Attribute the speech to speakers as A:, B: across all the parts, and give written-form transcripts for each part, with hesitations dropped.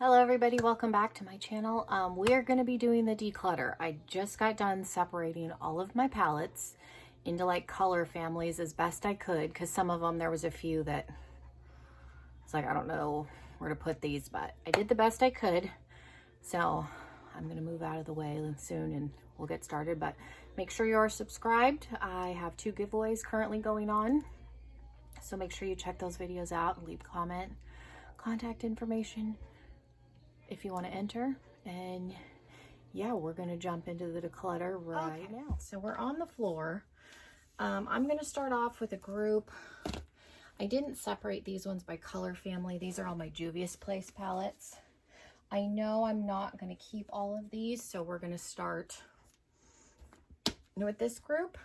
A: Hello everybody, welcome back to my channel. We are going to be doing the declutter. I just got done separating all of my palettes into like color families as best I could, because some of them, there was a few that it's like I don't know where to put these, but I did the best I could. So I'm going to move out of the way soon and we'll get started, but make sure you are subscribed. I have 2 giveaways currently going on, so make sure you check those videos out and leave a comment, contact information if you want to enter. And yeah, we're going to jump into the declutter right now. So we're on the floor. I'm going to start off with a group. I didn't separate these ones by color family. These are all my Juvia's Place palettes. I know I'm not going to keep all of these, so we're going to start with this group.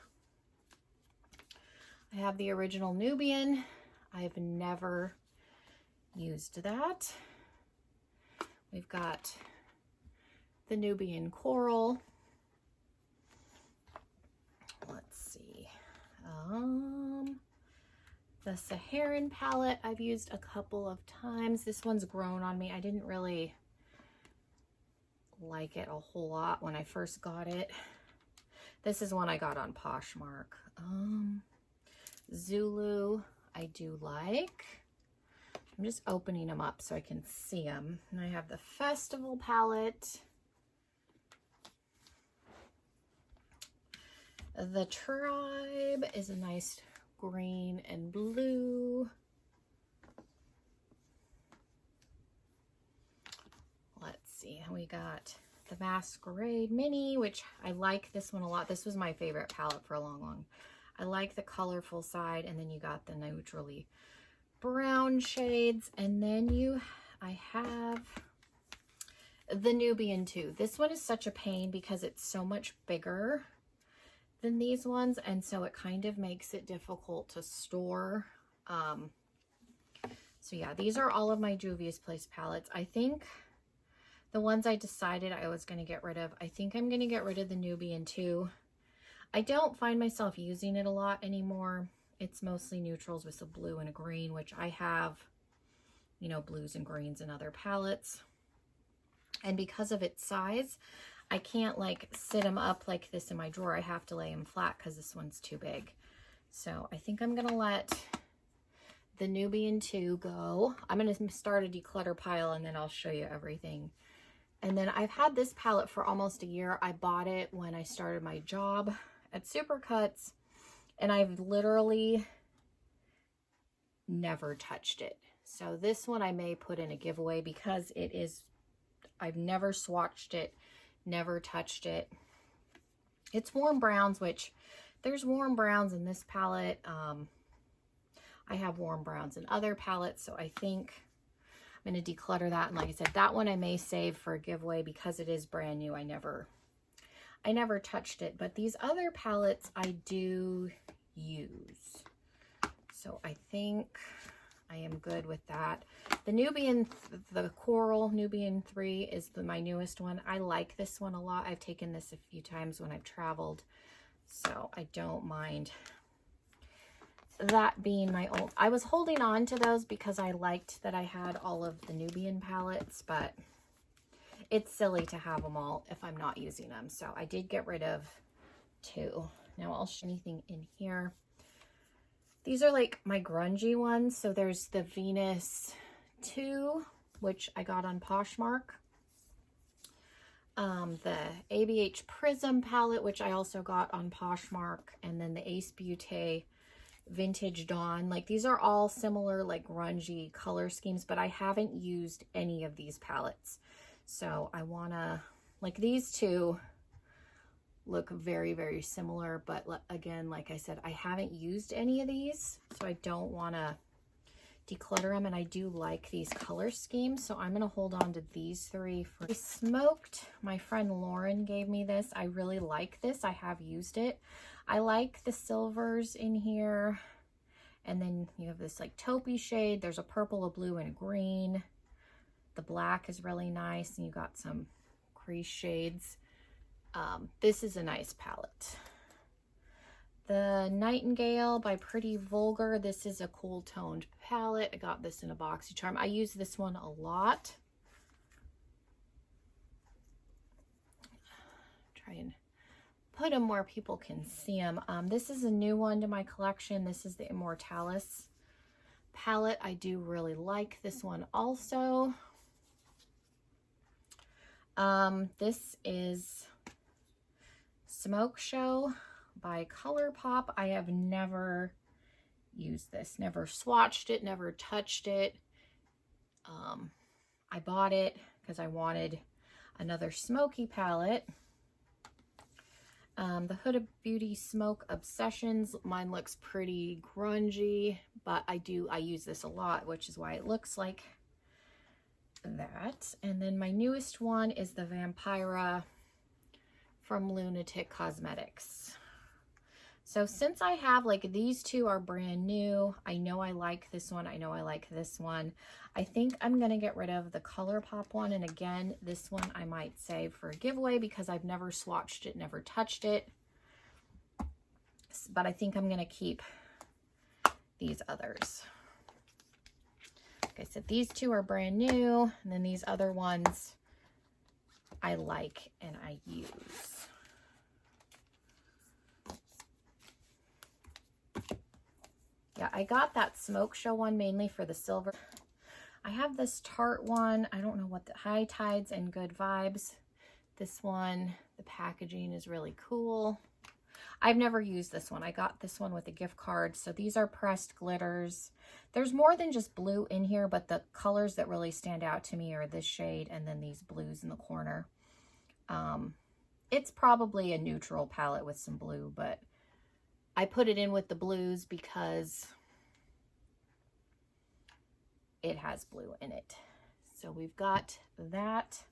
A: I have the original Nubian. I've never used that. We've got the Nubian Coral. Let's see. The Saharan palette I've used a couple of times. This one's grown on me. I didn't really like it a whole lot when I first got it. This is one I got on Poshmark. Zulu, I do like. I'm just opening them up so I can see them. And I have the Festival palette. The Tribe is a nice green and blue. Let's see, we got the Masquerade Mini, which I like this one a lot. This was my favorite palette for a long. I like the colorful side, and then you got the neutrally brown shades, and then I have the Nubian too. This one is such a pain because it's so much bigger than these ones, and so it kind of makes it difficult to store. So yeah, these are all of my Juvia's Place palettes. I think the ones I decided I was going to get rid of, I think I'm going to get rid of the Nubian too. I don't find myself using it a lot anymore. It's mostly neutrals with a blue and a green, which I have, you know, blues and greens in other palettes. And because of its size, I can't like sit them up like this in my drawer. I have to lay them flat because this one's too big. So I think I'm going to let the Nubian 2 go. I'm going to start a declutter pile and then I'll show you everything. And then I've had this palette for almost a year. I bought it when I started my job at Supercuts, and I've literally never touched it. So this one I may put in a giveaway because I've never swatched it, never touched it. It's warm browns, which there's warm browns in this palette. I have warm browns in other palettes, so I think I'm going to declutter that. And like I said, that one I may save for a giveaway because it is brand new. I never touched it, but these other palettes I do use. So I think I am good with that. The Nubian, the Coral Nubian 3 is my newest one. I like this one a lot. I've taken this a few times when I've traveled, so I don't mind that being my old. I was holding on to those because I liked that I had all of the Nubian palettes, but it's silly to have them all if I'm not using them. So I did get rid of 2. Now I'll show anything in here. These are like my grungy ones. So there's the Venus 2, which I got on Poshmark. The ABH Prism palette, which I also got on Poshmark. And then the Ace Beauté Vintage Dawn. Like these are all similar like grungy color schemes, but I haven't used any of these palettes. So I want to, like these 2 look very similar, but again, like I said, I haven't used any of these, so I don't want to declutter them. And I do like these color schemes, so I'm going to hold on to these 3 for Smoked. My friend Lauren gave me this. I really like this. I have used it. I like the silvers in here, and then you have this like taupey shade. There's a purple, a blue, and a green. The black is really nice, and you got some crease shades. This is a nice palette. The Nightingale by Pretty Vulgar. This is a cool toned palette. I got this in a BoxyCharm. I use this one a lot. try and put them where people can see them. This is a new one to my collection. This is the Immortalis palette. I do really like this one also. This is Smoke Show by ColourPop. I have never used this, never swatched it, never touched it. I bought it because I wanted another smoky palette. The Huda Beauty Smoke Obsessions. Mine looks pretty grungy, but I use this a lot, which is why it looks like that. And then my newest one is the Vampira from Lunatic Cosmetics. So since I have, like, these two are brand new, I know I like this one, I know I like this one. I think I'm gonna get rid of the ColourPop one, and again, this one I might save for a giveaway because I've never swatched it, never touched it. But I think I'm gonna keep these others. Like I said, these two are brand new, and then these other ones I like and I use. Yeah, I got that Smoke Show one mainly for the silver. I have this Tarte one. I don't know what the High Tides and Good Vibes. This one, the packaging is really cool. I've never used this one. I got this one with a gift card. So these are pressed glitters. There's more than just blue in here, but the colors that really stand out to me are this shade and then these blues in the corner. It's probably a neutral palette with some blue, but I put it in with the blues because it has blue in it. So we've got that.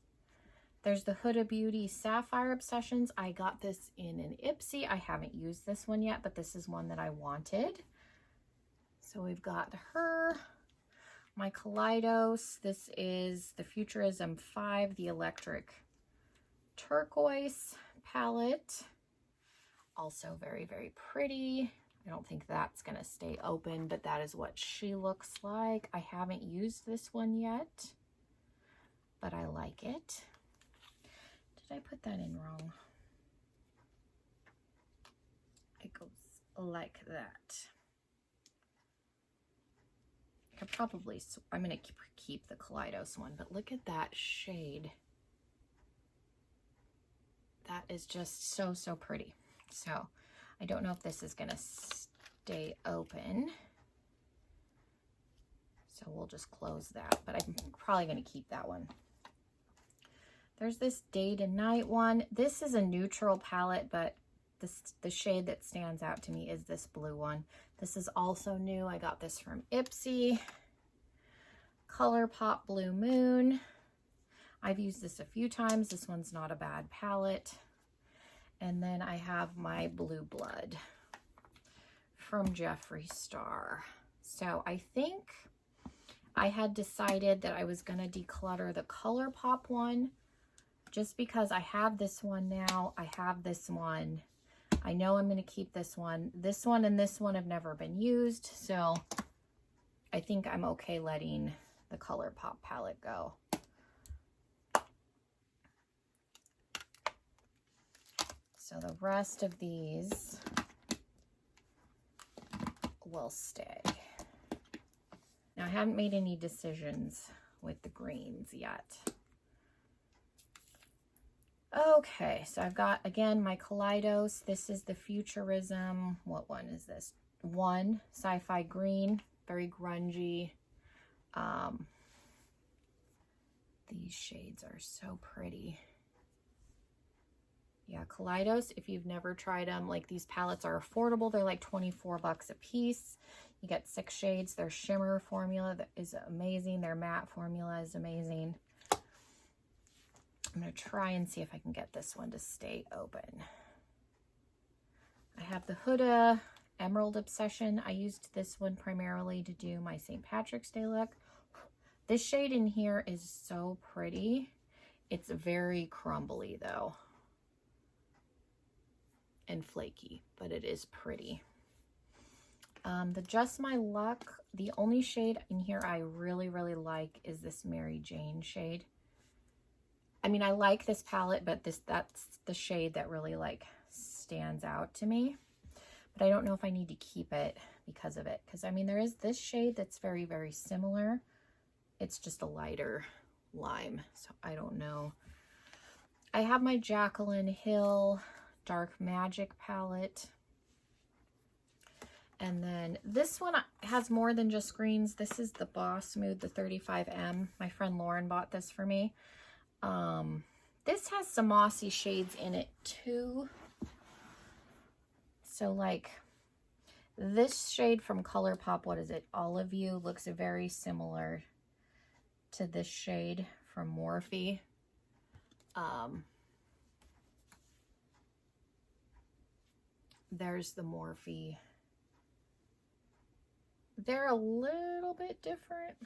A: There's the Huda Beauty Sapphire Obsessions. I got this in an Ipsy. I haven't used this one yet, but this is one that I wanted. So we've got her. My Kaleidos. This is the Futurism 5, the Electric Turquoise palette. Also very, very pretty. I don't think that's going to stay open, but that is what she looks like. I haven't used this one yet, but I like it. Did I put that in wrong? It goes like that. I could probably, I'm going to keep the Kaleidos one, but look at that shade. That is just so, so pretty. So I don't know if this is going to stay open. So we'll just close that, but I'm probably going to keep that one. There's this Day to Night one. This is a neutral palette, but the shade that stands out to me is this blue one. This is also new. I got this from Ipsy. ColourPop Blue Moon. I've used this a few times. This one's not a bad palette. And then I have my Blue Blood from Jeffree Star. So I think I had decided that I was going to declutter the ColourPop one just because I have this one now. I have this one. I know I'm going to keep this one. This one and this one have never been used. So I think I'm okay letting the ColourPop palette go. So the rest of these will stay. Now I haven't made any decisions with the greens yet. Okay, so I've got, again, my Kaleidos. This is the Futurism, what one is this? 1 Sci-Fi Green, very grungy. These shades are so pretty. Yeah, Kaleidos, if you've never tried them, like, these palettes are affordable. They're like 24 bucks a piece. You get 6 shades. Their shimmer formula is amazing. Their matte formula is amazing. I'm going to try and see if I can get this one to stay open. I have the Huda Emerald Obsession. I used this one primarily to do my St. Patrick's Day look. This shade in here is so pretty. It's very crumbly though. And flaky, but it is pretty. The Just My Luck, the only shade in here I really, really like is this Mary Jane shade. I mean, I like this palette, but that's the shade that really like stands out to me. But I don't know if I need to keep it because of it. Because I mean, there is this shade that's very, very similar. It's just a lighter lime. So I don't know. I have my Jaclyn Hill Dark Magic palette. And then this one has more than just greens. This is the Boss Mood, the 35M. My friend Lauren bought this for me. This has some mossy shades in it too. So like this shade from ColourPop, what is it? Olive You, looks very similar to this shade from Morphe. There's the Morphe. They're a little bit different.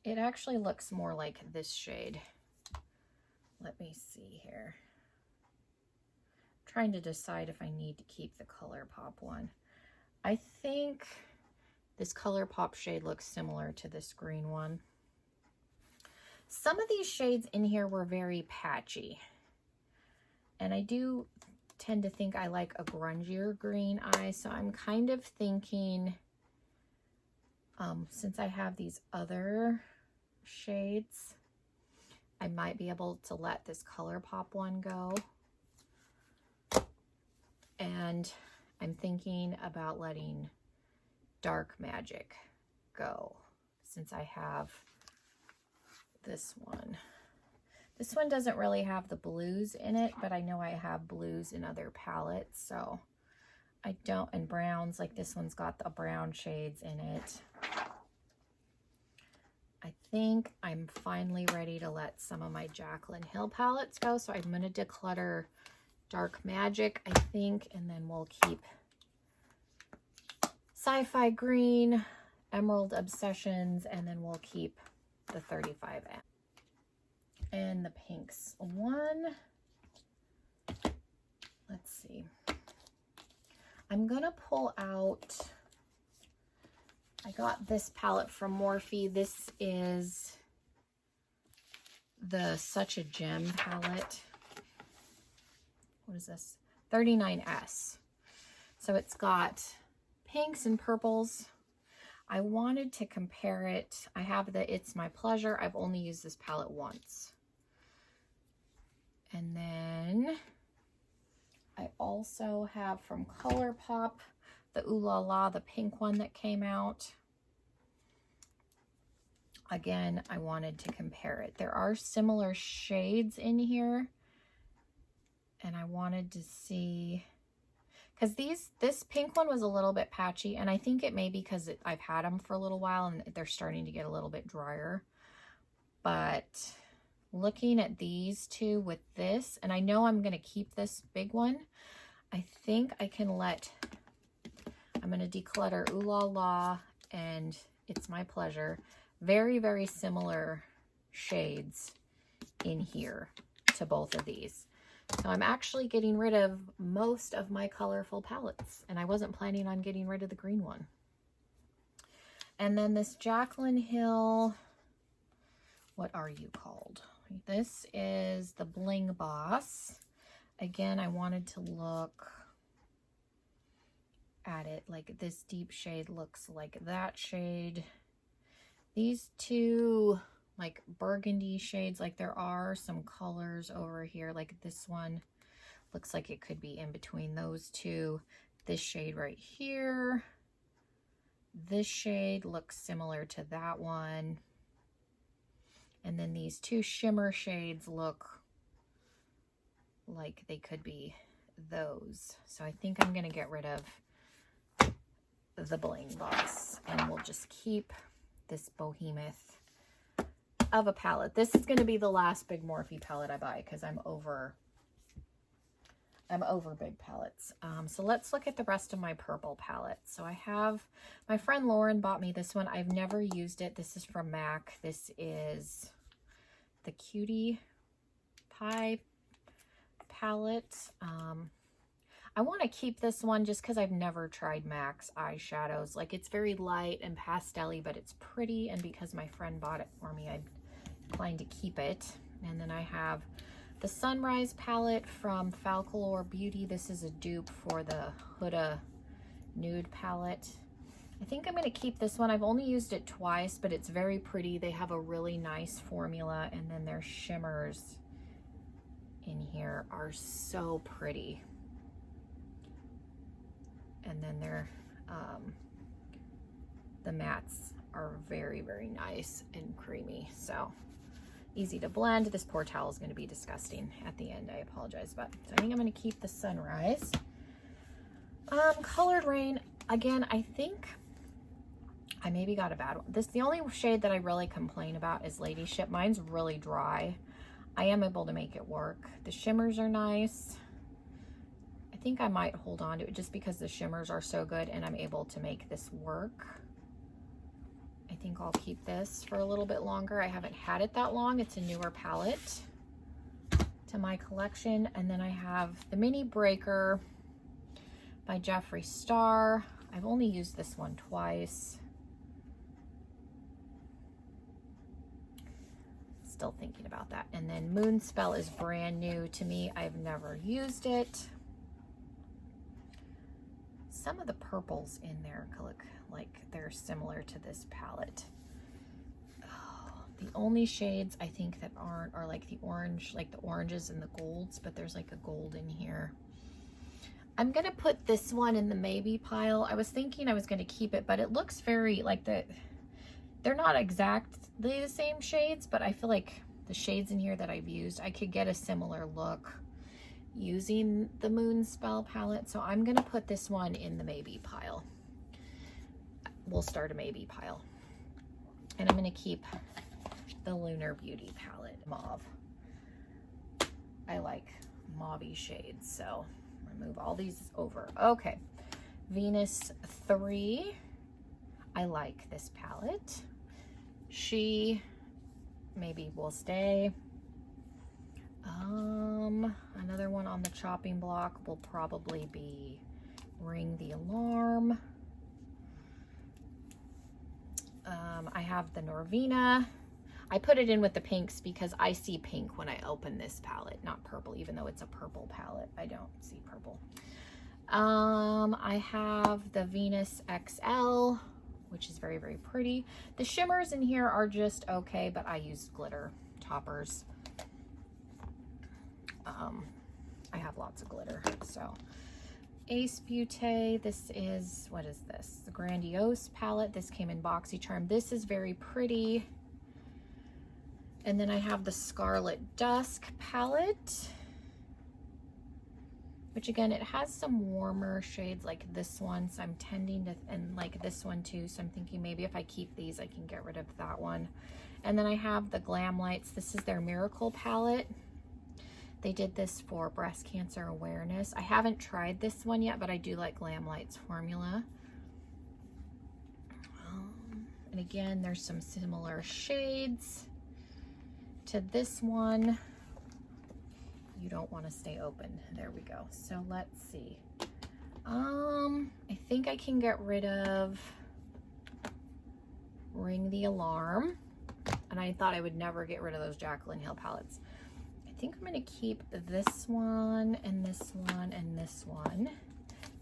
A: It actually looks more like this shade. Let me see here. I'm trying to decide if I need to keep the ColourPop one. I think this ColourPop shade looks similar to this green one. Some of these shades in here were very patchy. And I do tend to think I like a grungier green eye. So I'm kind of thinking, since I have these other shades, I might be able to let this ColourPop one go. And I'm thinking about letting Dark Magic go, since I have this one. This one doesn't really have the blues in it, but I know I have blues in other palettes, so I don't, and browns, like this one's got the brown shades in it. I think I'm finally ready to let some of my Jaclyn Hill palettes go, so I'm going to declutter Dark Magic, I think, and then we'll keep Sci-Fi Green, Emerald Obsessions, and then we'll keep the 35M. And the pinks one, let's see. I'm going to pull out, I got this palette from Morphe. This is the Such a Gem palette. What is this? 39S. So it's got pinks and purples. I wanted to compare it. I have the It's My Pleasure. I've only used this palette once. And then I also have from ColourPop the Ooh La La, the pink one that came out. Again, I wanted to compare it. There are similar shades in here. And I wanted to see, because this pink one was a little bit patchy, and I think it may be because I've had them for a little while and they're starting to get a little bit drier. But looking at these two with this, and I know I'm going to keep this big one, I think I can I'm going to declutter Ooh La La and It's My Pleasure. Very, very similar shades in here to both of these. So I'm actually getting rid of most of my colorful palettes, and I wasn't planning on getting rid of the green one. And then this Jaclyn Hill, what are you called? This is the Bling Boss. Again, I wanted to look at it like this deep shade looks like that shade. These two like burgundy shades, like there are some colors over here, like this one looks like it could be in between those two. This shade right here, this shade looks similar to that one, and then these two shimmer shades look like they could be those. So I think I'm going to get rid of the Bling Boss, and we'll just keep this behemoth of a palette. This is going to be the last big Morphe palette I buy, because I'm over big palettes. So let's look at the rest of my purple palette. So I have, my friend Lauren bought me this one. I've never used it. This is from MAC. This is the Cutie Pie palette. I want to keep this one just because I've never tried MAC's eyeshadows. Like, it's very light and pastel-y, but it's pretty, and because my friend bought it for me, I'm inclined to keep it. And then I have the Sunrise palette from Falcolor Beauty. This is a dupe for the Huda Nude palette. I think I'm going to keep this one. I've only used it twice, but it's very pretty. They have a really nice formula, and then their shimmers in here are so pretty. And then their the mattes are very, very nice and creamy. So easy to blend. This poor towel is going to be disgusting at the end. I apologize, but so I think I'm going to keep the Sunrise. Colored Rain, again, I think I maybe got a bad one. The only shade that I really complain about is Ladyship. Mine's really dry. I am able to make it work. The shimmers are nice. I think I might hold on to it just because the shimmers are so good and I'm able to make this work. I think I'll keep this for a little bit longer. I haven't had it that long. It's a newer palette to my collection. And then I have the Mini Breaker by Jeffree Star. I've only used this one twice. Still thinking about that. And then Moonspell is brand new to me. I've never used it. Some of the purples in there look like they're similar to this palette. Oh, the only shades I think that aren't are like the orange, like the oranges and the golds, but there's like a gold in here. I'm gonna put this one in the maybe pile. I was thinking I was gonna keep it, but it looks very like they're not exactly the same shades, but I feel like the shades in here that I've used, I could get a similar look using the Moonspell palette. So I'm gonna put this one in the maybe pile. We'll start a maybe pile. And I'm gonna keep the Lunar Beauty palette, mauve. I like mauvey shades, so move all these over. Okay, Venus 3. I like this palette. She maybe will stay. Another one on the chopping block will probably be Ring the Alarm. I have the Norvina. I put it in with the pinks because I see pink when I open this palette, not purple, even though it's a purple palette. I don't see purple. I have the Venus XL, which is very, very pretty. The shimmers in here are just okay, but I use glitter toppers. I have lots of glitter, so. Ace Beauty, this is, what is this? The Grandiose palette. This came in BoxyCharm. This is very pretty. And then I have the Scarlet Dusk palette, which again, it has some warmer shades like this one. So I'm tending to, and like this one too. So I'm thinking maybe if I keep these, I can get rid of that one. And then I have the Glam Lights. This is their Miracle palette. They did this for breast cancer awareness. I haven't tried this one yet, but I do like Glam Lights formula. And again, there's some similar shades to this one. You don't want to stay open. There we go. So let's see. I think I can get rid of Ring the Alarm. And I thought I would never get rid of those Jaclyn Hill palettes. I think I'm going to keep this one and this one and this one.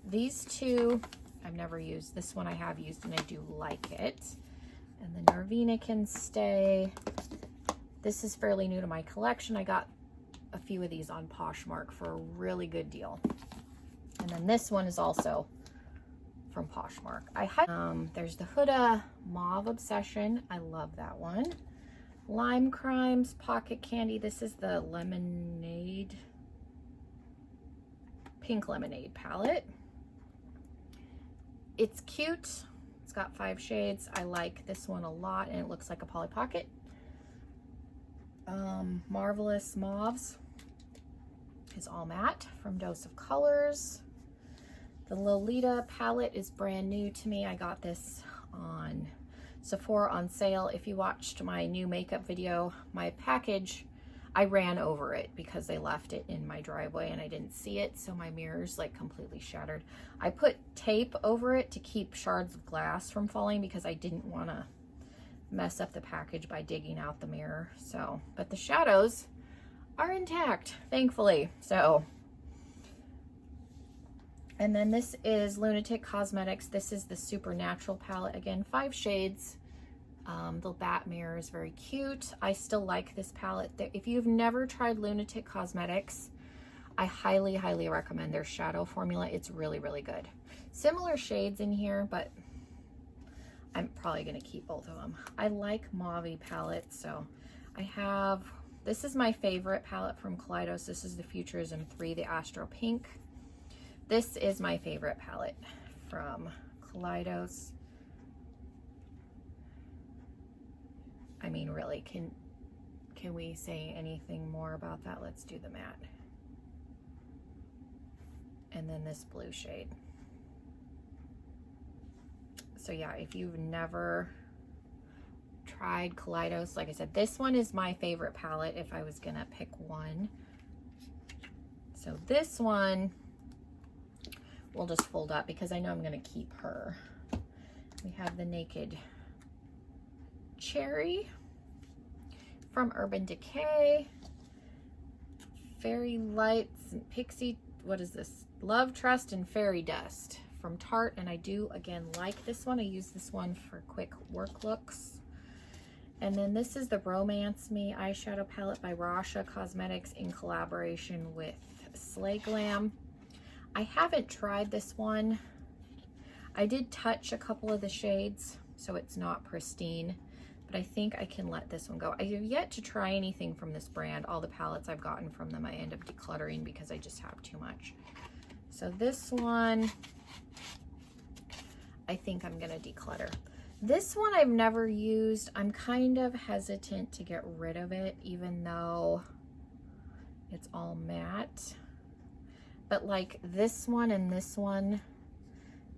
A: These two I've never used. This one I have used and I do like it. And the Norvina can stay. This is fairly new to my collection. I got a few of these on Poshmark for a really good deal. And then this one is also from Poshmark. There's the Huda Mauve Obsession. I love that one. Lime Crimes Pocket Candy. This is the Lemonade, Pink Lemonade palette. It's cute. It's got 5 shades. I like this one a lot, and it looks like a Polly Pocket. Marvelous Mauves is all matte from Dose of Colors. The Lolita palette is brand new to me. I got this on Sephora on sale. If you watched my new makeup video, my package, I ran over it because they left it in my driveway and I didn't see it, so my mirror's like completely shattered. I put tape over it to keep shards of glass from falling because I didn't want to mess up the package by digging out the mirror. So, but the shadows are intact, thankfully. So, and then this is Lunatic Cosmetics. This is the Supernatural palette. Again, 5 shades. The bat mirror is very cute. I still like this palette. If you've never tried Lunatic Cosmetics, I highly, highly recommend their shadow formula. It's really, really good. Similar shades in here, but I'm probably going to keep both of them. I like mauve palettes, so I have, this is my favorite palette from Kaleidos. This is the Futurism 3, the Astro Pink. This is my favorite palette from Kaleidos. I mean, really, can we say anything more about that? Let's do the matte. And then this blue shade. So yeah, if you've never tried Kaleidos, like I said, this one is my favorite palette if I was gonna pick one. So this one we'll just fold up because I know I'm gonna keep her. We have the Naked Cherry from Urban Decay, Fairy Lights and Pixie, what is this? Love, Trust, and Fairy Dust from Tarte, and I do, again, like this one. I use this one for quick work looks. And then this is the Romance Me eyeshadow palette by Rasha Cosmetics in collaboration with Slay Glam. I haven't tried this one. I did touch a couple of the shades, so it's not pristine, but I think I can let this one go. I have yet to try anything from this brand. All the palettes I've gotten from them, I end up decluttering because I just have too much. So this one, I think I'm gonna declutter. This one I've never used. I'm kind of hesitant to get rid of it, even though it's all matte. But like this one and this one,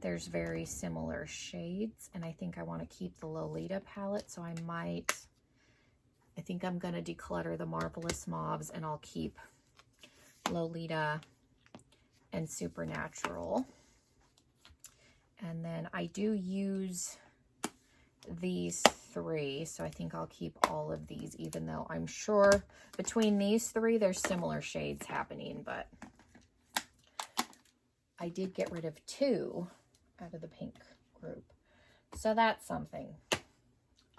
A: there's very similar shades, and I think I want to keep the Lolita palette, so I think I'm going to declutter the Marvelous Mauves, and I'll keep Lolita and Supernatural. And then I do use these 3, so I think I'll keep all of these, even though I'm sure between these 3 there's similar shades happening, but I did get rid of 2 out of the pink group, so that's something.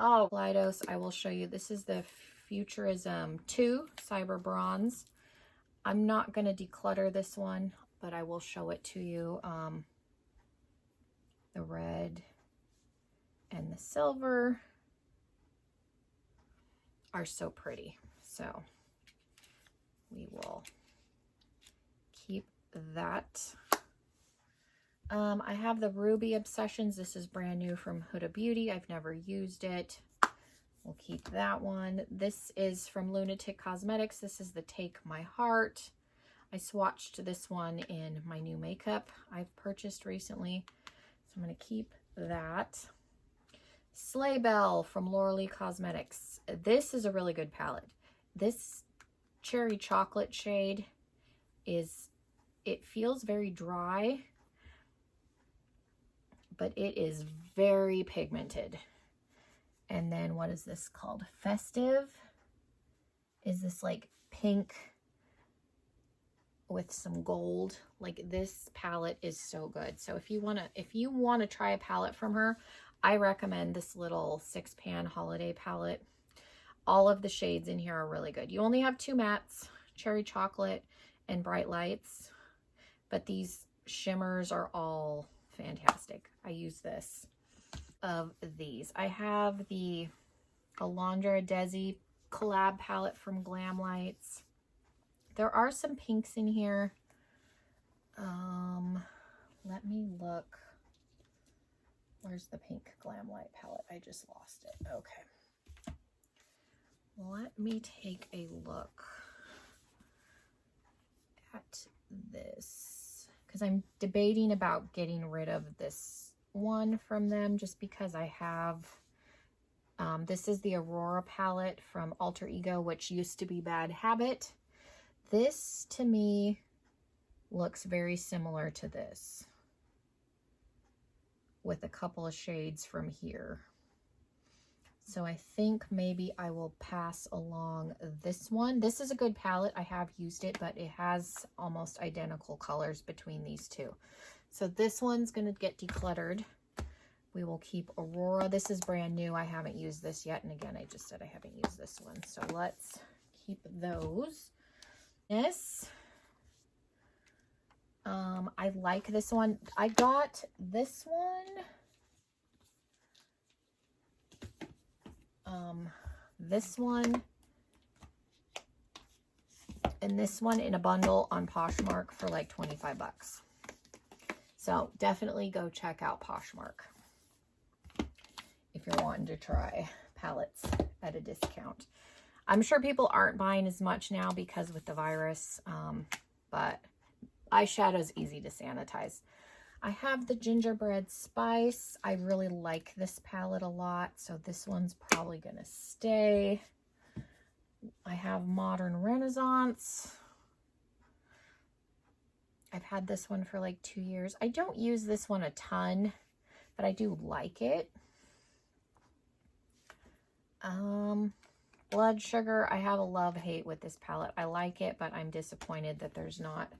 A: Oh, Kaleidos, I will show you. This is the Futurism 2 Cyber Bronze. I'm not going to declutter this one, but I will show it to you. The red and the silver are so pretty, so we will keep that. I have the Ruby Obsessions. This is brand new from Huda Beauty. I've never used it. We'll keep that one. This is from Lunatic Cosmetics. This is the Take My Heart. I swatched this one in my new makeup I've purchased recently, so I'm going to keep that. Sleigh Bell from Laura Cosmetics. This is a really good palette. This cherry chocolate shade it feels very dry, but it is very pigmented. And then what is this called? Festive is this like pink with some gold. Like, this palette is so good. So if you want to try a palette from her, I recommend this little 6-pan holiday palette. All of the shades in here are really good. You only have 2 mattes, Cherry Chocolate and Bright Lights, but these shimmers are all fantastic. I use this of these. I have the Alondra Desi collab palette from Glam Lights. There are some pinks in here. Let me look. Where's the pink Glam Light palette? I just lost it. Okay. Let me take a look at this, because I'm debating about getting rid of this one from them just because I have This is the Aurora palette from Alter Ego, which used to be Bad Habit. This, to me, looks very similar to this, with a couple of shades from here. So I think maybe I will pass along this one. This is a good palette. I have used it, but it has almost identical colors between these two. So this one's going to get decluttered. We will keep Aurora. This is brand new. I haven't used this yet. And again, I just said I haven't used this one. So let's keep those. This, I like this one. I got this one. This one and this one in a bundle on Poshmark for like 25 bucks. So definitely go check out Poshmark if you're wanting to try palettes at a discount. I'm sure people aren't buying as much now because with the virus, but eyeshadow is easy to sanitize. I have the Gingerbread Spice. I really like this palette a lot, so this one's probably going to stay. I have Modern Renaissance. I've had this one for like 2 years. I don't use this one a ton, but I do like it. Blood Sugar. I have a love-hate with this palette. I like it, but I'm disappointed that there's not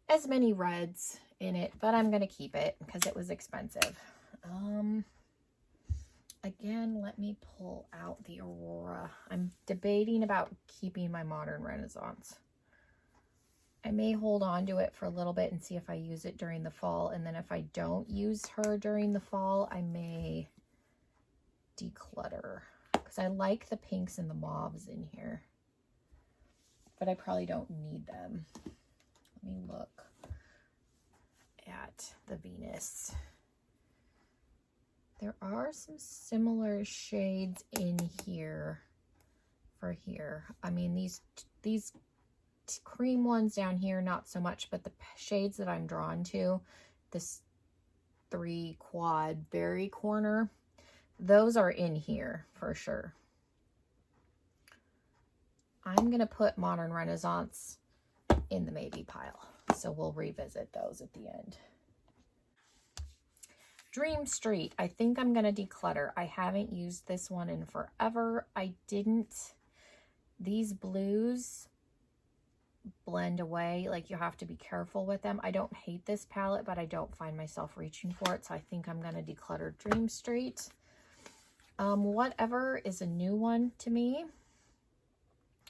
A: as many reds in it, but I'm going to keep it because it was expensive. Again, let me pull out the Aurora. I'm debating about keeping my Modern Renaissance. I may hold on to it for a little bit and see if I use it during the fall, and then if I don't use her during the fall, I may declutter because I like the pinks and the mauves in here, but I probably don't need them. Let me look at the Venus. There are some similar shades in here for here. I mean, these cream ones down here, not so much, but the shades that I'm drawn to, this 3 quad berry corner, those are in here for sure. I'm going to put Modern Renaissance in the maybe pile, so we'll revisit those at the end. Dream Street. I think I'm going to declutter. I haven't used this one in forever. These blues blend away, like you have to be careful with them. I don't hate this palette, but I don't find myself reaching for it, so I think I'm going to declutter Dream Street. Whatever is a new one to me.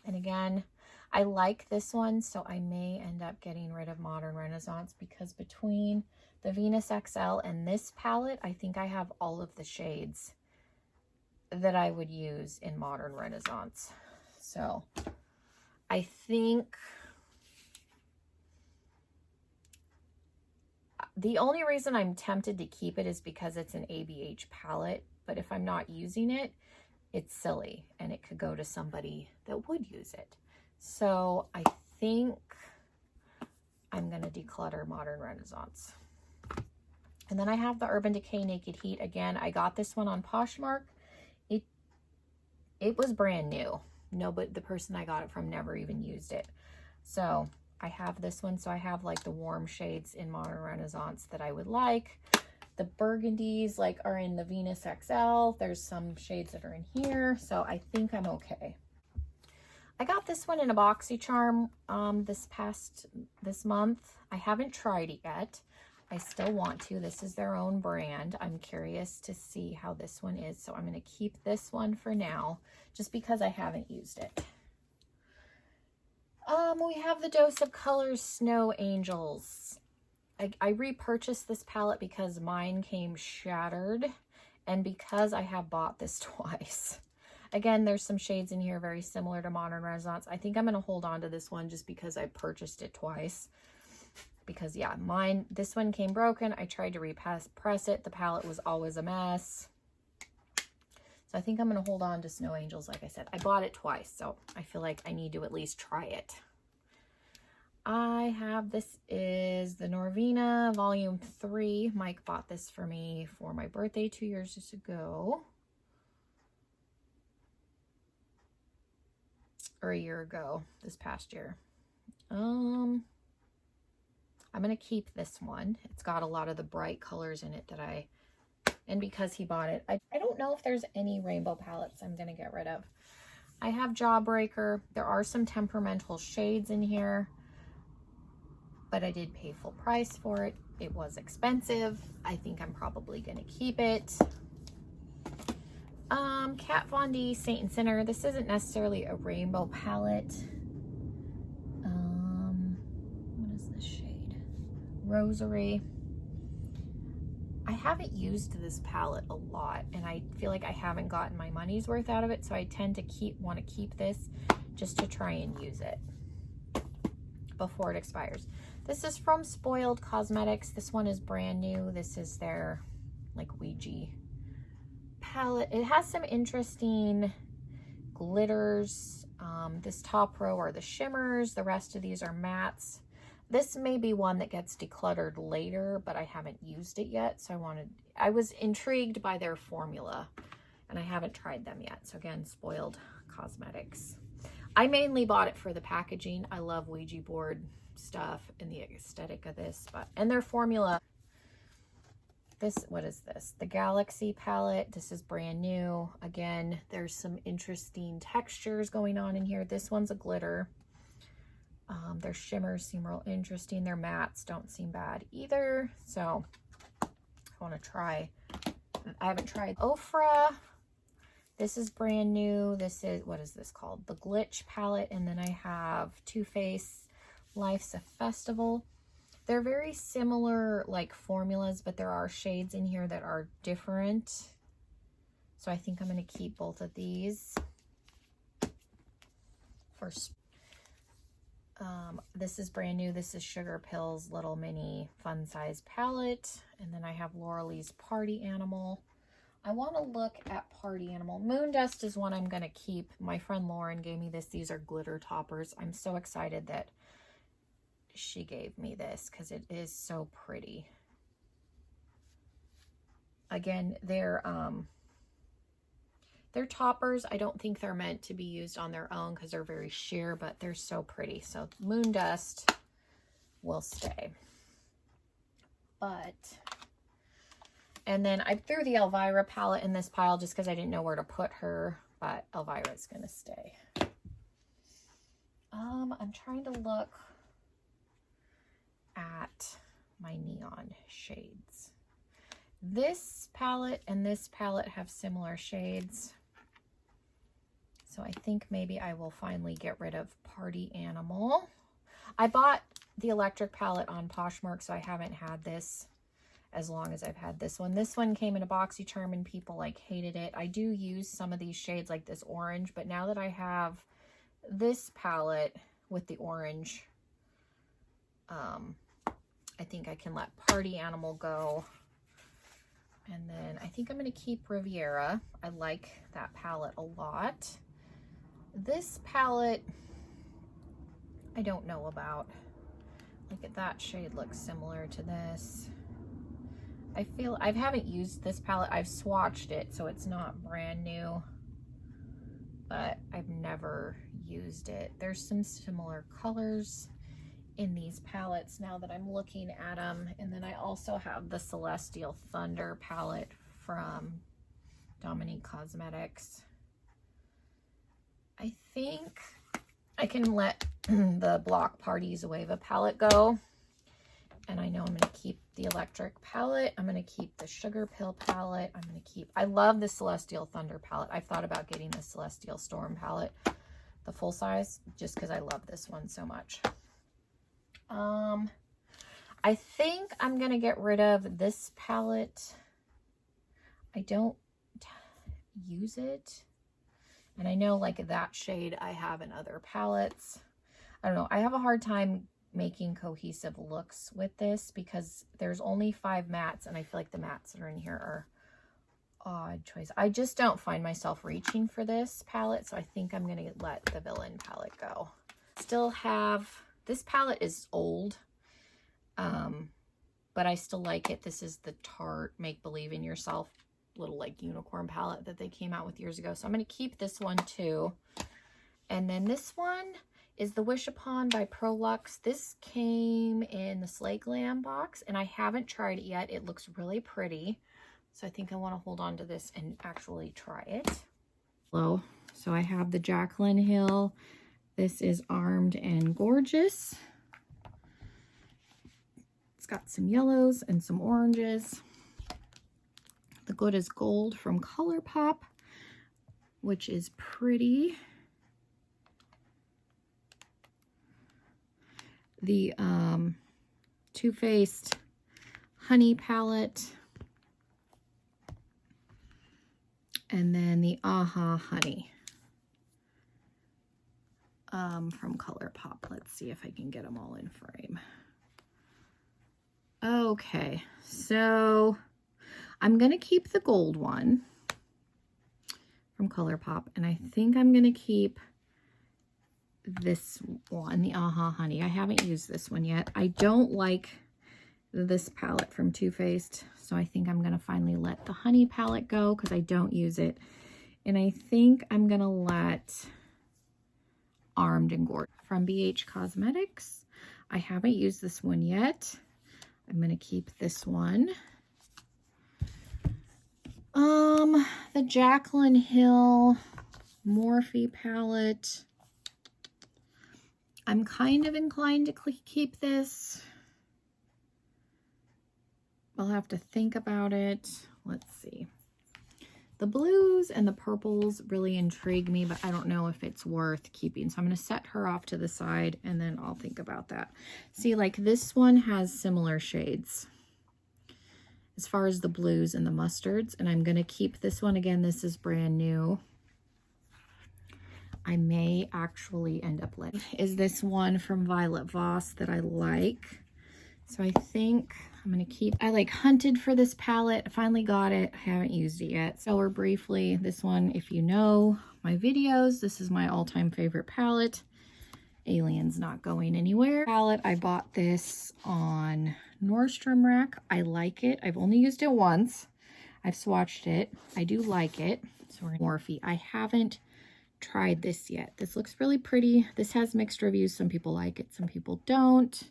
A: And again, I like this one, so I may end up getting rid of Modern Renaissance because between the Venus XL and this palette, I think I have all of the shades that I would use in Modern Renaissance. So I think the only reason I'm tempted to keep it is because it's an ABH palette, but if I'm not using it, it's silly and it could go to somebody that would use it. So I think I'm going to declutter Modern Renaissance. And then I have the Urban Decay Naked Heat. Again, I got this one on Poshmark. It was brand new. No, but the person I got it from never even used it. So I have this one. So I have like the warm shades in Modern Renaissance that I would like. The burgundies like are in the Venus XL. There's some shades that are in here. So I think I'm okay. I got this one in a BoxyCharm this month. I haven't tried it yet. I still want to. This is their own brand. I'm curious to see how this one is. So I'm going to keep this one for now just because I haven't used it. We have the Dose of Colors Snow Angels. I repurchased this palette because mine came shattered and because I have bought this twice. Again, there's some shades in here very similar to Modern Renaissance. I think I'm going to hold on to this one just because I purchased it twice. Because, yeah, this one came broken. I tried to press it. The palette was always a mess. So I think I'm going to hold on to Snow Angels. Like I said, I bought it twice, so I feel like I need to at least try it. This is the Norvina Volume 3. Mike bought this for me for my birthday 2 years ago. or a year ago, this past year. I'm going to keep this one. It's got a lot of the bright colors in it that and because he bought it, I don't know if there's any rainbow palettes I'm going to get rid of. I have Jawbreaker. There are some temperamental shades in here, but I did pay full price for it. It was expensive. I think I'm probably going to keep it. Kat Von D Saint and Sinner. This isn't necessarily a rainbow palette. What is this shade? Rosary. I haven't used this palette a lot, and I feel like I haven't gotten my money's worth out of it, so I tend to want to keep this just to try and use it before it expires. This is from Spoiled Cosmetics. This one is brand new. This is their like Ouija palette. It has some interesting glitters. This top row are the shimmers. The rest of these are mattes. This may be one that gets decluttered later, but I haven't used it yet. So I was intrigued by their formula, and I haven't tried them yet. So again, Spoiled Cosmetics. I mainly bought it for the packaging. I love Ouija board stuff and the aesthetic of this, and their formula. What is this? The Galaxy palette. This is brand new. Again, there's some interesting textures going on in here. This one's a glitter. Their shimmers seem real interesting. Their mattes don't seem bad either. So I want to try. I haven't tried Ofra. This is brand new. This is, what is this called? The Glitch palette. And then I have Too Faced Life's a Festival. They're very similar like formulas, but there are shades in here that are different. So I think I'm going to keep both of these. First, this is brand new. This is Sugar Pills Little Mini Fun Size Palette. And then I have Laura Lee's Party Animal. I want to look at Party Animal. Moon Dust is one I'm going to keep. My friend Lauren gave me this. These are glitter toppers. I'm so excited that she gave me this because it is so pretty. Again, they're toppers. I don't think they're meant to be used on their own because they're very sheer, but they're so pretty. So Moon Dust will stay. And then I threw the Elvira palette in this pile just because I didn't know where to put her, but Elvira's going to stay. I'm trying to look at my neon shades. This palette and this palette have similar shades. So I think maybe I will finally get rid of Party Animal. I bought the electric palette on Poshmark, so I haven't had this as long as I've had this one. This one came in a BoxyCharm and people like hated it. I do use some of these shades like this orange, but now that I have this palette with the orange, I think I can let Party Animal go. And then I think I'm going to keep Riviera. I like that palette a lot. This palette, I don't know about. Look at that shade, looks similar to this. I haven't used this palette. I've swatched it, so it's not brand new, but I've never used it. There's some similar colors in these palettes now that I'm looking at them. And then I also have the Celestial Thunder palette from Dominique Cosmetics. I think I can let the Block Party Zoeva palette go. And I know I'm going to keep the electric palette. I'm going to keep the Sugar Pill palette. I love the Celestial Thunder palette. I've thought about getting the Celestial Storm palette, the full size, just because I love this one so much. I think I'm going to get rid of this palette. I don't use it. And I know like that shade I have in other palettes. I don't know. I have a hard time making cohesive looks with this because there's only 5 mattes and I feel like the mattes that are in here are odd choice. I just don't find myself reaching for this palette, so I think I'm going to let the Villain palette go. Still have, this palette is old, but I still like it. This is the Tarte Make Believe in Yourself little like unicorn palette that they came out with years ago. So I'm going to keep this one too. And then this one is the Wish Upon by Prolux. This came in the Slay Glam box, and I haven't tried it yet. It looks really pretty. So I think I want to hold on to this and actually try it. So I have the Jaclyn Hill. This is Armed and Gorgeous. It's got some yellows and some oranges. The Good is Gold from ColourPop, which is pretty. The Too Faced Honey palette. And then the Aha Honey from ColourPop. Let's see if I can get them all in frame. Okay, so I'm going to keep the gold one from ColourPop, and I think I'm going to keep this one, the Aha Honey. I haven't used this one yet. I don't like this palette from Too Faced, so I think I'm going to finally let the Honey palette go because I don't use it. And I think I'm going to let Armed and Gorgeous from BH Cosmetics. I haven't used this one yet. I'm going to keep this one. The Jaclyn Hill Morphe palette. I'm kind of inclined to keep this. I'll have to think about it. Let's see. The blues and the purples really intrigue me, but I don't know if it's worth keeping. So I'm going to set her off to the side and then I'll think about that. See, like this one has similar shades as far as the blues and the mustards, and I'm going to keep this one. Again, this is brand new. I may actually end up letting is this one from Violet Voss that I like. So I think I'm going to keep, I like hunted for this palette. I finally got it. I haven't used it yet. So briefly, this one, if you know my videos, this is my all-time favorite palette. Alien's Not Going Anywhere palette. I bought this on Nordstrom Rack. I like it. I've only used it once. I've swatched it. I do like it. So we're in Morphe. I haven't tried this yet. This looks really pretty. This has mixed reviews. Some people like it, some people don't.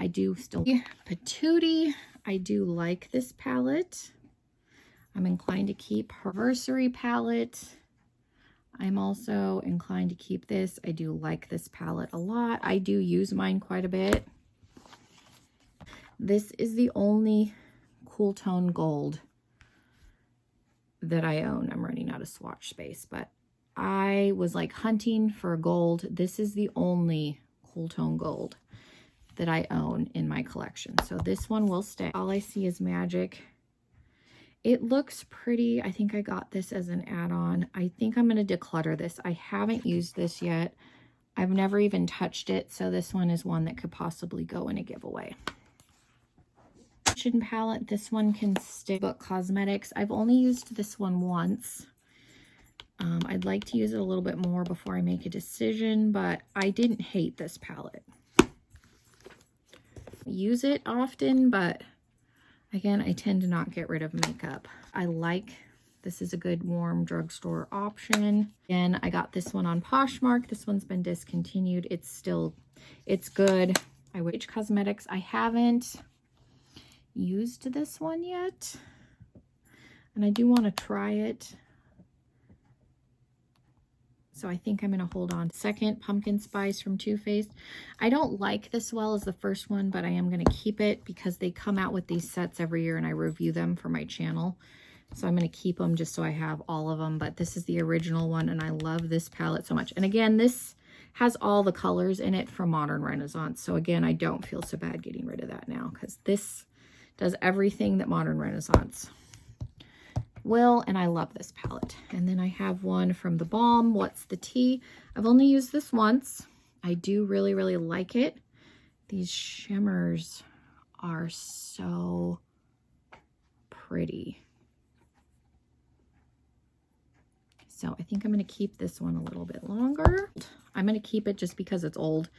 A: I do still Patootie. I do like this palette. I'm inclined to keep her Anniversary palette. I'm also inclined to keep this. I do like this palette a lot. I do use mine quite a bit. This is the only Cool Tone Gold that I own. I'm running out of swatch space, but I was like hunting for gold. This is the only Cool Tone Gold that I own in my collection. So this one will stay. All I See Is Magic. It looks pretty. I think I got this as an add-on. I think I'm going to declutter this. I haven't used this yet. I've never even touched it. So this one is one that could possibly go in a giveaway. Palette. This one can stay. Book Cosmetics. I've only used this one once. I'd like to use it a little bit more before I make a decision, but I didn't hate this palette. Use it often, but again, I tend to not get rid of makeup. I like, this is a good warm drugstore option. And I got this one on Poshmark. This one's been discontinued. It's good. I wish Cosmetics. I haven't used this one yet, and I do want to try it. So I think I'm going to hold on. Second, Pumpkin Spice from Too Faced. I don't like this well as the first one, but I am going to keep it because they come out with these sets every year and I review them for my channel. So I'm going to keep them just so I have all of them. But this is the original one and I love this palette so much. And again, this has all the colors in it from Modern Renaissance. So again, I don't feel so bad getting rid of that now because this does everything that Modern Renaissance will, and I love this palette. And then I have one from The Balm, What's the Tea? I've only used this once. I do really, really like it. These shimmers are so pretty. So I think I'm going to keep this one a little bit longer. I'm going to keep it just because it's old.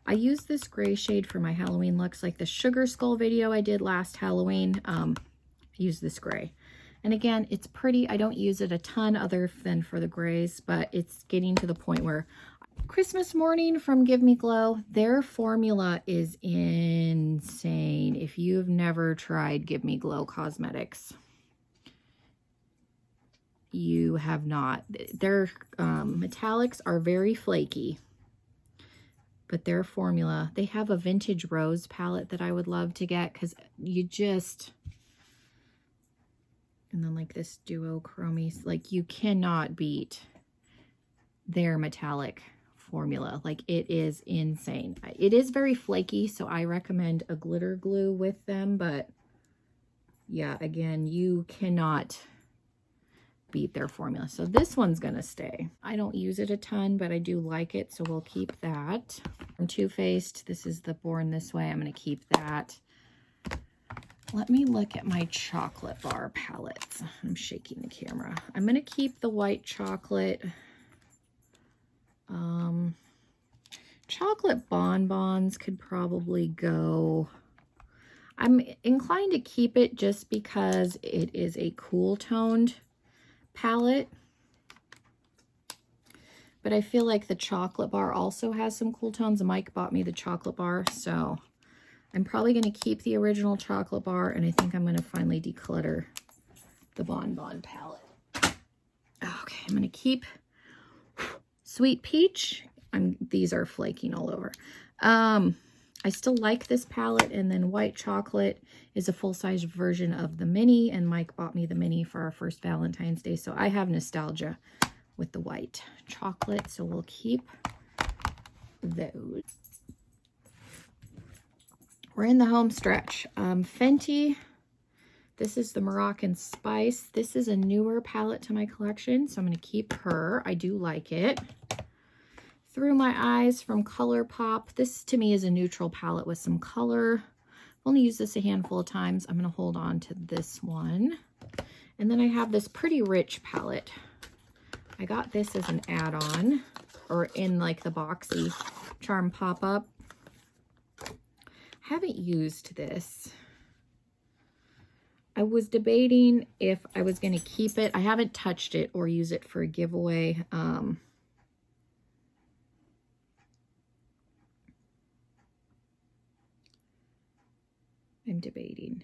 A: I used this gray shade for my Halloween looks, like the Sugar Skull video I did last Halloween. I used this gray. And again, it's pretty. I don't use it a ton other than for the grays, but it's getting to the point where Christmas Morning from Give Me Glow, their formula is insane. If you've never tried Give Me Glow Cosmetics, you have not. Their metallics are very flaky, but their formula, they have a vintage rose palette that I would love to get, because you just, and then like this duochromy, like you cannot beat their metallic formula. Like, it is insane. It is very flaky, so I recommend a glitter glue with them, but yeah, again, you cannot beat their formula. So this one's gonna stay. I don't use it a ton, but I do like it, so we'll keep that. From Too Faced, this is the Born This Way. I'm gonna keep that. Let me look at my chocolate bar palettes. I'm shaking the camera. I'm gonna keep the white chocolate. Chocolate bonbons could probably go. I'm inclined to keep it just because it is a cool toned palette. But I feel like the chocolate bar also has some cool tones. Mike bought me the chocolate bar, so I'm probably going to keep the original chocolate bar, and I think I'm going to finally declutter the bonbon palette. Okay, I'm going to keep Sweet Peach. These are flaking all over. I still like this palette, and then White Chocolate is a full-size version of the mini, and Mike bought me the mini for our first Valentine's Day, so I have nostalgia with the White Chocolate, so we'll keep those. We're in the home stretch. Fenty, this is the Moroccan Spice. This is a newer palette to my collection, so I'm going to keep her. I do like it. Through My Eyes from ColourPop. This to me is a neutral palette with some color. I've only used this a handful of times. I'm going to hold on to this one. And then I have this Pretty Rich palette. I got this as an add-on, or in like the boxy charm pop-up. I haven't used this. I was debating if I was going to keep it. I haven't touched it or use it for a giveaway. I'm debating.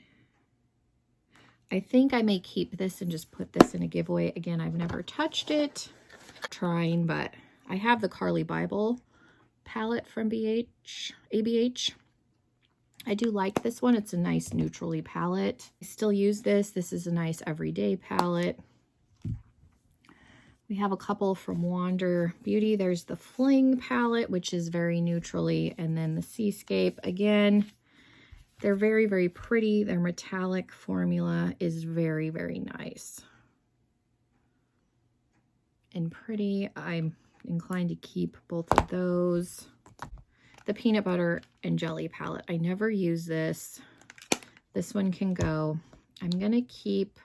A: I think I may keep this and just put this in a giveaway. Again, I've never touched it. Trying, but I have the Carly Bible palette from ABH. I do like this one. It's a nice neutrally palette. I still use this. This is a nice everyday palette. We have a couple from Wander Beauty. There's the Fling palette, which is very neutrally, and then the Seascape. Again, they're very, very pretty. Their metallic formula is very, very nice and pretty. I'm inclined to keep both of those. The Peanut Butter and Jelly palette. I never use this. This one can go. I'm going to keep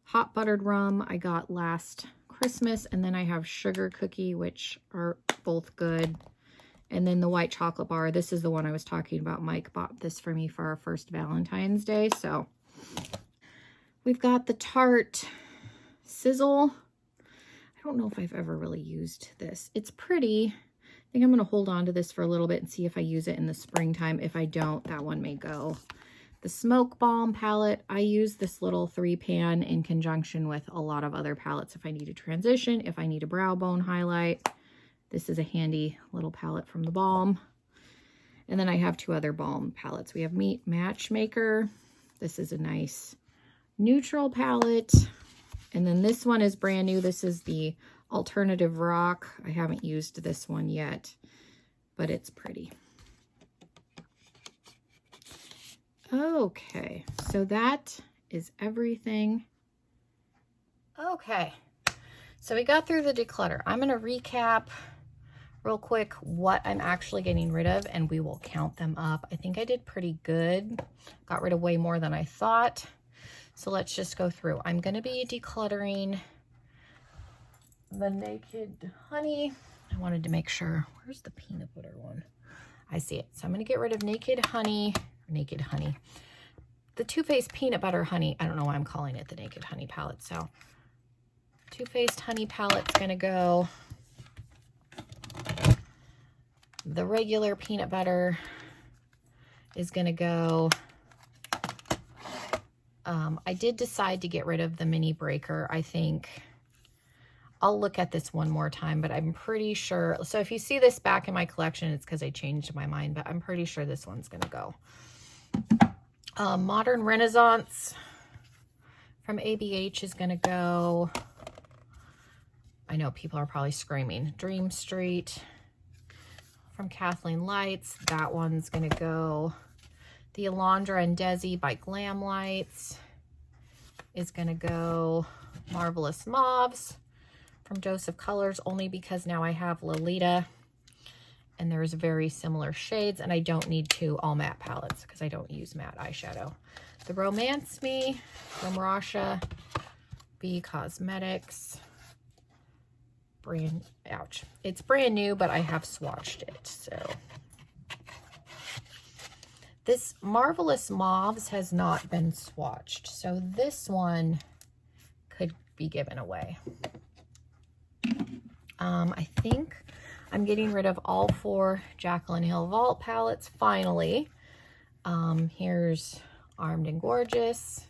A: Hot Buttered Rum I got last Christmas, and then I have Sugar Cookie, which are both good. And then the White Chocolate Bar. This is the one I was talking about. Mike bought this for me for our first Valentine's Day. So we've got the Tarte Sizzle. I don't know if I've ever really used this. It's pretty. I think I'm going to hold on to this for a little bit and see if I use it in the springtime. If I don't, that one may go. The Smoke Balm palette. I use this little 3-pan in conjunction with a lot of other palettes if I need a transition, if I need a brow bone highlight. This is a handy little palette from the Balm. And then I have 2 other Balm palettes. We have Meat Matchmaker. This is a nice neutral palette. And then this one is brand new. This is the Alternative Rock. I haven't used this one yet, but it's pretty. Okay, so that is everything. Okay, so we got through the declutter. I'm going to recap real quick what I'm actually getting rid of, and we will count them up. I think I did pretty good. Got rid of way more than I thought. So let's just go through. I'm going to be decluttering the Naked Honey. I wanted to make sure. Where's the peanut butter one? I see it. So I'm going to get rid of Naked Honey. the Too Faced Peanut Butter Honey. I don't know why I'm calling it the Naked Honey palette. So Too Faced Honey palette's gonna go. The regular peanut butter is gonna go. I did decide to get rid of the mini breaker. I think I'll look at this one more time, but I'm pretty sure. So if you see this back in my collection, it's because I changed my mind, but I'm pretty sure this one's going to go. Modern Renaissance from ABH is going to go. I know people are probably screaming. Dream Street from Kathleen Lights. That one's going to go. The Alondra and Desi by Glam Lights is going to go. Marvelous Mauves from Dose of Colors, only because now I have Lolita and there's very similar shades, and I don't need two all matte palettes because I don't use matte eyeshadow. The Romance Me from Rasha B Cosmetics. Ouch. It's brand new, but I have swatched it, so. This Marvelous Mauves has not been swatched, so this one could be given away. I think I'm getting rid of all 4 Jaclyn Hill Vault palettes, finally. Here's Armed and Gorgeous.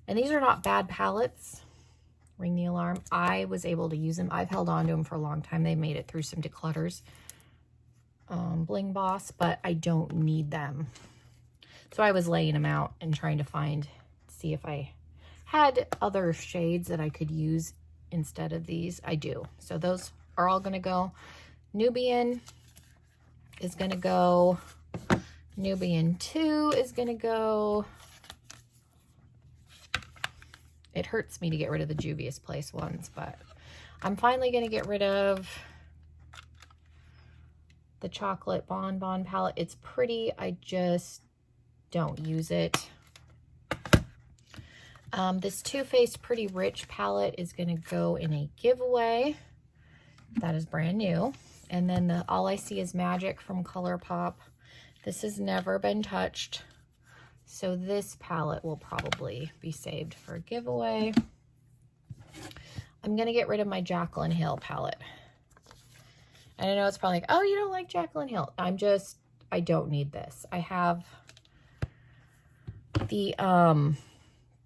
A: And these are not bad palettes. Ring the alarm. I was able to use them. I've held on to them for a long time. They made it through some declutters. Bling Boss, but I don't need them. So I was laying them out and trying to see if I had other shades that I could use instead of these. I do. So those are all going to go. Nubian is going to go. Nubian 2 is going to go. It hurts me to get rid of the Juvia's Place ones, but I'm finally going to get rid of the Chocolate Bonbon palette. It's pretty. I just don't use it. This Too Faced Pretty Rich palette is going to go in a giveaway. That is brand new. And then the All I See Is Magic from ColourPop. This has never been touched. So this palette will probably be saved for a giveaway. I'm going to get rid of my Jaclyn Hill palette. And I know it's probably like, oh, you don't like Jaclyn Hill. I don't need this. I have the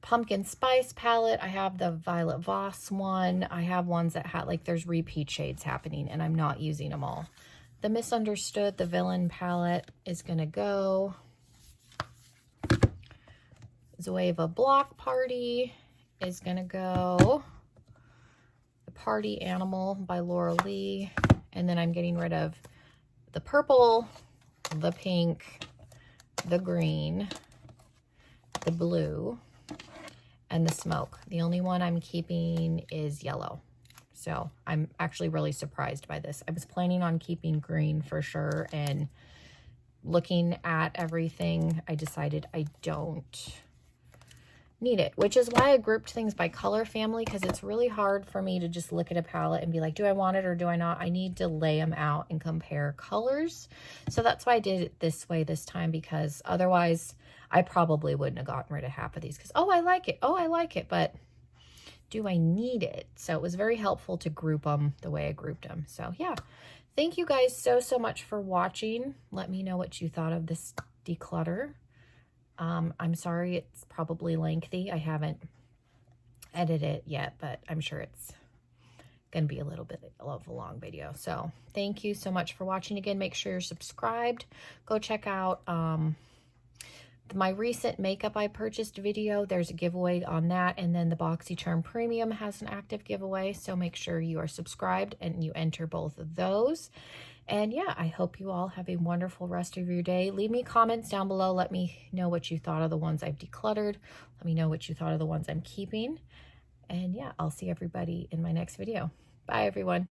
A: Pumpkin Spice palette. I have the Violet Voss one. I have ones that have, like, there's repeat shades happening, and I'm not using them all. The Misunderstood, the Villain palette is going to go. Zoeva Block Party is going to go. The Party Animal by Laura Lee. And then I'm getting rid of the purple, the pink, the green, the blue, and the smoke. The only one I'm keeping is yellow. So I'm actually really surprised by this. I was planning on keeping green for sure, and looking at everything, I decided I don't need it, which is why I grouped things by color family, because it's really hard for me to just look at a palette and be like, do I want it or do I not? I need to lay them out and compare colors. So that's why I did it this way this time, because otherwise I probably wouldn't have gotten rid of half of these because, oh, I like it. Oh, I like it. But do I need it? So it was very helpful to group them the way I grouped them. So yeah, thank you guys so much for watching. Let me know what you thought of this declutter. I'm sorry it's probably lengthy. I haven't edited it yet, but I'm sure it's going to be a little bit of a long video. So thank you so much for watching. Again, make sure you're subscribed. Go check out my recent makeup I purchased video. There's a giveaway on that. And then the BoxyCharm Premium has an active giveaway. So make sure you are subscribed and you enter both of those. And yeah, I hope you all have a wonderful rest of your day. Leave me comments down below. Let me know what you thought of the ones I've decluttered. Let me know what you thought of the ones I'm keeping. And yeah, I'll see everybody in my next video. Bye, everyone.